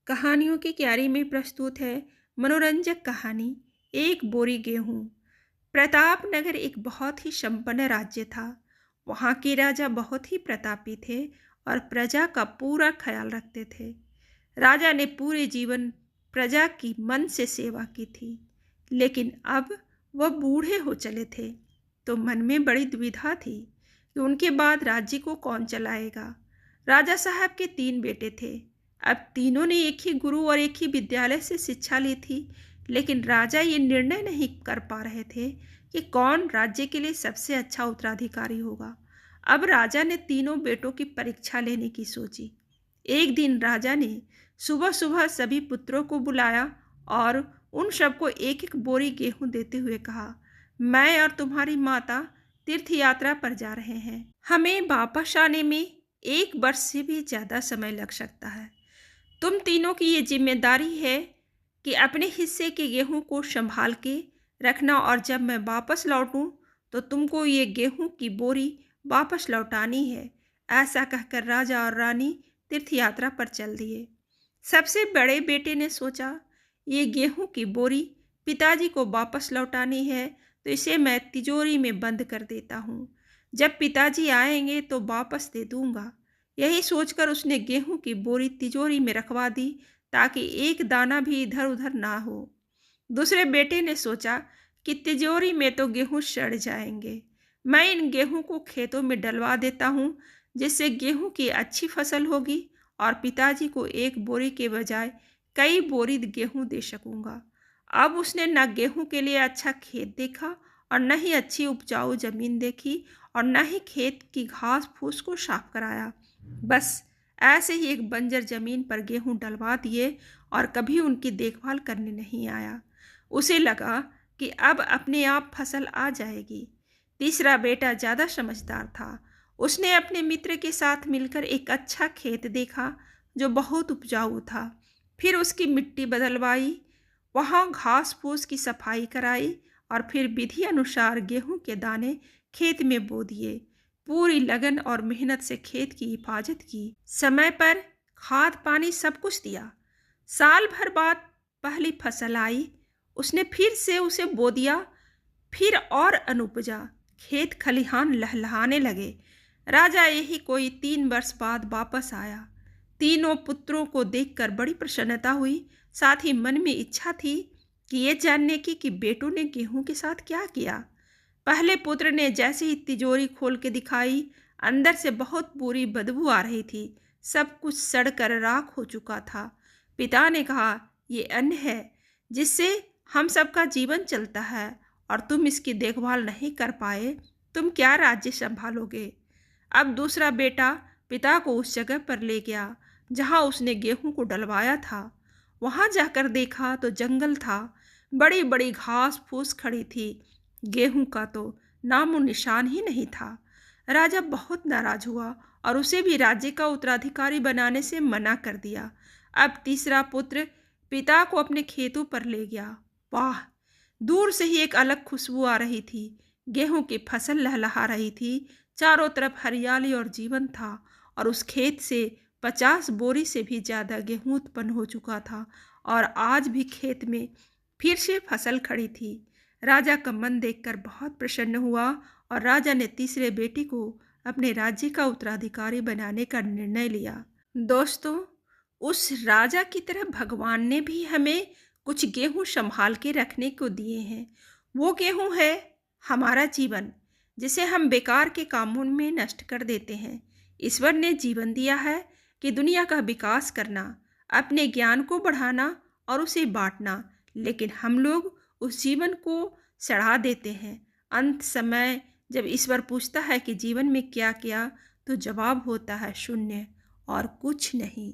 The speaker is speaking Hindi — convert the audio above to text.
कहानियों की क्यारी में प्रस्तुत है मनोरंजक कहानी एक बोरी गेहूं। प्रतापनगर एक बहुत ही संपन्न राज्य था। वहां के राजा बहुत ही प्रतापी थे और प्रजा का पूरा ख्याल रखते थे। राजा ने पूरे जीवन प्रजा की मन से सेवा की थी, लेकिन अब वह बूढ़े हो चले थे, तो मन में बड़ी दुविधा थी कि उनके बाद राज्य को कौन चलाएगा। राजा साहब के 3 बेटे थे। अब तीनों ने एक ही गुरु और एक ही विद्यालय से शिक्षा ली थी, लेकिन राजा ये निर्णय नहीं कर पा रहे थे कि कौन राज्य के लिए सबसे अच्छा उत्तराधिकारी होगा। अब राजा ने तीनों बेटों की परीक्षा लेने की सोची। एक दिन राजा ने सुबह सुबह सभी पुत्रों को बुलाया और उन सबको एक एक बोरी गेहूं देते हुए कहा, मैं और तुम्हारी माता तीर्थ यात्रा पर जा रहे हैं। हमें वापस आने में 1 वर्ष से भी ज़्यादा समय लग सकता है। तुम तीनों की ये जिम्मेदारी है कि अपने हिस्से के गेहूं को संभाल के रखना, और जब मैं वापस लौटूं तो तुमको ये गेहूं की बोरी वापस लौटानी है। ऐसा कहकर राजा और रानी तीर्थ यात्रा पर चल दिए। सबसे बड़े बेटे ने सोचा, ये गेहूं की बोरी पिताजी को वापस लौटानी है, तो इसे मैं तिजोरी में बंद कर देता हूँ। जब पिताजी आएंगे तो वापस दे दूंगा। यही सोचकर उसने गेहूं की बोरी तिजोरी में रखवा दी, ताकि एक दाना भी इधर उधर ना हो। दूसरे बेटे ने सोचा कि तिजोरी में तो गेहूं सड़ जाएंगे, मैं इन गेहूं को खेतों में डलवा देता हूँ, जिससे गेहूं की अच्छी फसल होगी और पिताजी को एक बोरी के बजाय कई बोरी गेहूं दे सकूंगा। अब उसने न गेहूं के लिए अच्छा खेत देखा और न ही अच्छी उपजाऊ जमीन देखी और न ही खेत की घास फूस को साफ कराया। बस ऐसे ही एक बंजर जमीन पर गेहूं डलवा दिए और कभी उनकी देखभाल करने नहीं आया। उसे लगा कि अब अपने आप फसल आ जाएगी। तीसरा बेटा ज़्यादा समझदार था। उसने अपने मित्र के साथ मिलकर एक अच्छा खेत देखा जो बहुत उपजाऊ था। फिर उसकी मिट्टी बदलवाई, वहाँ घास फूस की सफाई कराई और फिर विधि अनुसार गेहूं के दाने खेत में बो दिए। पूरी लगन और मेहनत से खेत की हिफाजत की, समय पर खाद पानी सब कुछ दिया। साल भर बाद पहली फसल आई। उसने फिर से उसे बो दिया, फिर और अनुपजा। खेत खलिहान लहलहाने लगे। राजा यही कोई 3 वर्ष बाद वापस आया। तीनों पुत्रों को देखकर बड़ी प्रसन्नता हुई, साथ ही मन में इच्छा थी कि ये जानने की कि बेटों ने गेहूं के साथ क्या किया। पहले पुत्र ने जैसे ही तिजोरी खोल के दिखाई, अंदर से बहुत बुरी बदबू आ रही थी। सब कुछ सड़कर राख हो चुका था। पिता ने कहा, ये अन्न है जिससे हम सबका जीवन चलता है, और तुम इसकी देखभाल नहीं कर पाए, तुम क्या राज्य संभालोगे। अब दूसरा बेटा पिता को उस जगह पर ले गया जहाँ उसने गेहूं को डलवाया था। वहाँ जाकर देखा तो जंगल था। बड़ी बड़ी घास फूस खड़ी थी। गेहूं का तो नामो निशान ही नहीं था। राजा बहुत नाराज हुआ और उसे भी राज्य का उत्तराधिकारी बनाने से मना कर दिया। अब तीसरा पुत्र पिता को अपने खेतों पर ले गया। वाह, दूर से ही एक अलग खुशबू आ रही थी। गेहूं की फसल लहलहा रही थी। चारों तरफ हरियाली और जीवन था, और उस खेत से 50 बोरी से भी ज़्यादा गेहूं उत्पन्न हो चुका था, और आज भी खेत में फिर से फसल खड़ी थी। राजा का मन देखकर बहुत प्रसन्न हुआ, और राजा ने तीसरे बेटे को अपने राज्य का उत्तराधिकारी बनाने का निर्णय लिया। दोस्तों, उस राजा की तरह भगवान ने भी हमें कुछ गेहूं संभाल के रखने को दिए हैं। वो गेहूं है हमारा जीवन, जिसे हम बेकार के कामों में नष्ट कर देते हैं। ईश्वर ने जीवन दिया है कि दुनिया का विकास करना, अपने ज्ञान को बढ़ाना और उसे बांटना, लेकिन हम लोग उस जीवन को सड़ा देते हैं। अंत समय जब ईश्वर पूछता है कि जीवन में क्या किया, तो जवाब होता है शून्य और कुछ नहीं।